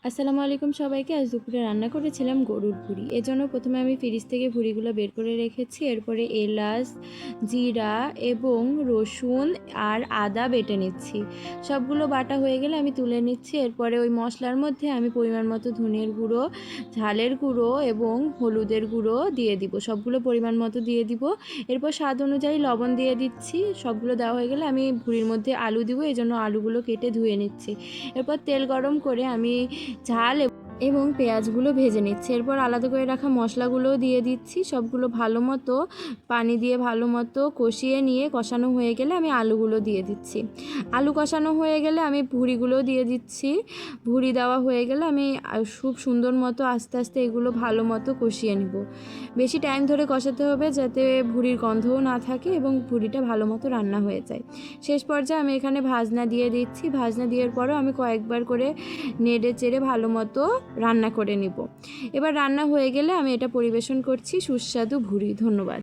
আসসালামু আলাইকুম সবাইকে। আজ দুপুরে রান্না করেছিলাম গরুর ভুঁড়ি। এজন্য প্রথমে আমি ফ্রিজ থেকে ভুঁড়িগুলো বের করে রেখেছি। এরপরে এলাচ, জিরা এবং রসুন আর আদা বেটে নিচ্ছি। সবগুলো বাটা হয়ে গেলে আমি তুলে নিচ্ছি। এরপরে ওই মশলার মধ্যে আমি পরিমাণ মতো ধনের গুঁড়ো, ঝালের গুঁড়ো এবং হলুদের গুঁড়ো দিয়ে দিব। সবগুলো পরিমাণ মতো দিয়ে দিব। এরপর স্বাদ অনুযায়ী লবণ দিয়ে দিচ্ছি। সবগুলো দেওয়া হয়ে গেলে আমি ভুঁড়ির মধ্যে আলু দিব, এজন্য আলুগুলো কেটে ধুয়ে নিচ্ছি। এরপর তেল গরম করে আমি ঝাল এবং পেঁয়াজগুলো ভেজে নিচ্ছি। এরপর আলাদা করে রাখা মশলাগুলোও দিয়ে দিচ্ছি। সবগুলো ভালো মতো পানি দিয়ে ভালো মতো কষিয়ে নিয়ে কষানো হয়ে গেলে আমি আলুগুলো দিয়ে দিচ্ছি। আলু কষানো হয়ে গেলে আমি ভুঁড়িগুলো দিয়ে দিচ্ছি। ভুঁড়ি দেওয়া হয়ে গেলে আমি খুব সুন্দর মতো আস্তে আস্তে এগুলো ভালো মতো কষিয়ে নিব। বেশি টাইম ধরে কষাতে হবে যাতে ভুঁড়ির গন্ধও না থাকে এবং ভুঁড়িটা ভালো মতো রান্না হয়ে যায়। শেষ পর্যায়ে আমি এখানে ভাজনা দিয়ে দিচ্ছি। ভাজনা দেওয়ার পরেও আমি কয়েকবার করে নেড়ে চেড়ে ভালো মতো রান্না করে নিব। এবার রান্না হয়ে গেলে আমি এটা পরিবেশন করছি সুস্বাদু ভুঁড়ি। ধন্যবাদ।